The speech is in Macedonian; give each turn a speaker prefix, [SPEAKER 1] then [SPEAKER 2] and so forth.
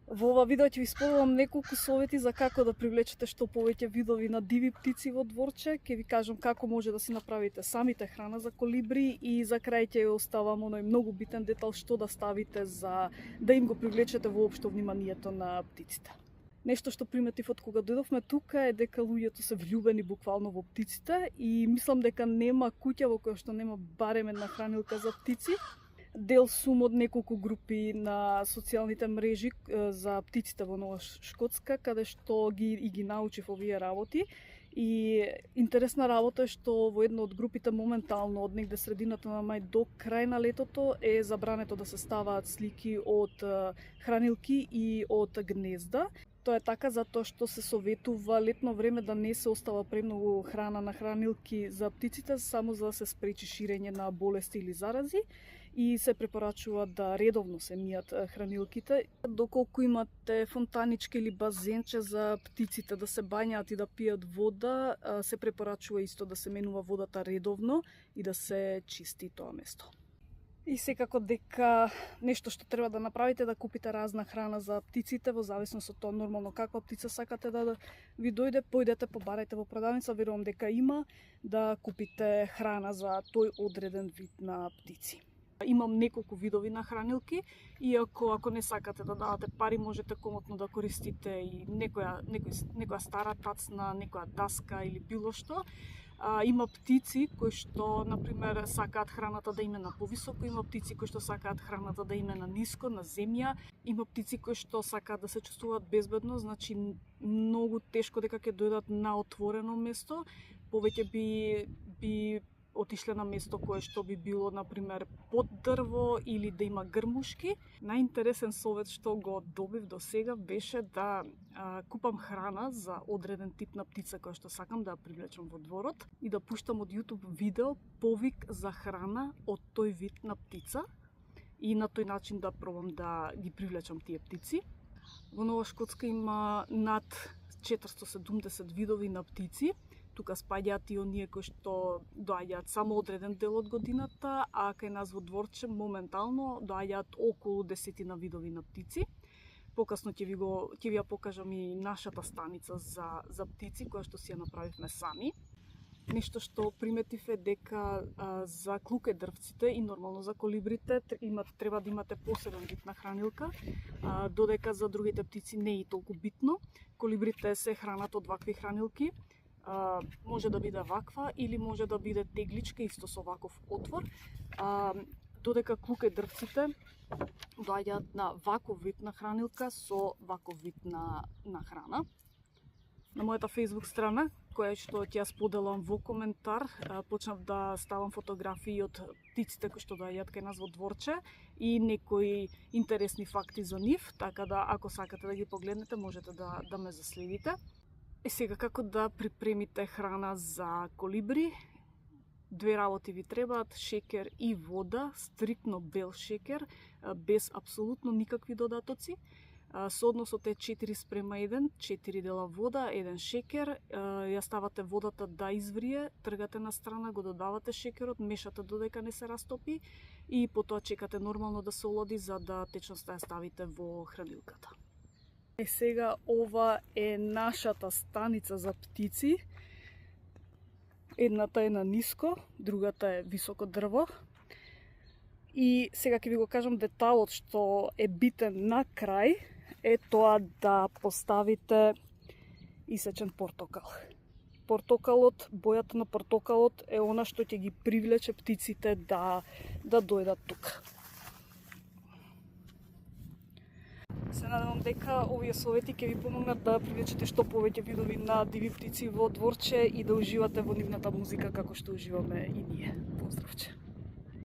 [SPEAKER 1] Во ова видео ќе ви споделам неколку совети за како да привлечете што повеќе видови на диви птици во дворче. Ќе ви кажам како може да си направите самите храна за колибри и за крај ќе оставам оној многу битен детал што да ставите за да им го привлечете воопшто вниманието на птиците. Нешто што приметив од кога дојдовме тука е дека луѓето се влюбени буквално во птиците и мислам дека нема куќа во која што нема барем една хранилка за птици. Дел сум од неколку групи на социјалните мрежи за птиците во Нова Шкотска, каде што ги научив овие работи. И интересна работа е што во една од групите моментално од негде средината на мај до крај на летото е забрането да се ставаат слики од хранилки и од гнезда. Тоа е така затоа што се советува летно време да не се остава премногу храна на хранилки за птиците, само за да се спречи ширење на болести или зарази. И се препорачува да редовно се мијат хранилките. Доколку имате фонтанички или базенче за птиците да се бањаат и да пијат вода, се препорачува исто да се менува водата редовно и да се чисти тоа место. И секако дека нешто што треба да направите да купите разна храна за птиците, во зависност од тоа нормално каква птица сакате да ви дојде, појдете побарајте во продавница, верувам дека има, да купите храна за тој одреден вид на птици. Имам неколку видови на хранилки, иако ако не сакате да давате пари, можете комотно да користите и некоја стара тацна, некоја даска или било што. Има птици кои што, например, сакаат храната да име на повисоко, има птици кои што сакаат храната да име на ниско, на земја, има птици кои што сакаат да се чувствуваат безбедно, значи многу тешко дека ќе дојдат на отворено место, повеќе би отишле на место кое што би било, например, под дрво или да има грмушки. Најинтересен совет што го добив до сега беше да купам храна за одреден тип на птица која што сакам да ја привлечам во дворот и да пуштам од YouTube видео повик за храна од тој вид на птица и на тој начин да пробам да ги привлечам тие птици. Во Нова Шкотска има над 470 видови на птици. Тука спаѓаат и оние кои што доаѓаат само одреден дел од годината, а кај нас во дворче моментално доаѓаат околу 10 видови на птици. Покасно ќе ви ја покажам и нашата станица за птици, која што си ја направивме сами. Нешто што приметив е дека за клукедрвците и нормално за колибрите треба да имате посебен вид на хранилка, додека за другите птици не е толку битно. Колибрите се хранат од вакви хранилки. Може да биде ваква или може да биде тегличка исто со ваков отвор, додека клукедрвците доаѓаат на ваков вид на хранилка со ваков вид на храна. На мојата Facebook страна, која што ќе ја споделам во коментар, почнав да ставам фотографии од птиците кои што доаѓаат кај нас во дворче и некои интересни факти за нив, така да ако сакате да ги погледнете, можете да ме заследите. И сега како да припремите храна за колибри? Две работи ви требаат: шекер и вода, стриктно бел шекер, без апсолутно никакви додатоци. Соодносот е 4:1, 4 дела вода, 1 шекер. Ја ставате водата да изврие, тргате на страна, го додавате шекерот, мешате додека не се растопи и потоа чекате нормално да се олади за да течноста ја ставите во хранилката. И сега ова е нашата станица за птици. Едната е на ниско, другата е високо дрво. И сега ќе ви го кажам деталот што е битен на крај, е тоа да поставите исечен портокал. Портокалот, бојата на портокалот е она што ќе ги привлече птиците да дојдат тука. Се надевам дека овие совети ќе ви помогнат да привлечете што повеќе видови на диви птици во дворче и да уживате во нивната музика како што уживаме и ние. Поздравче!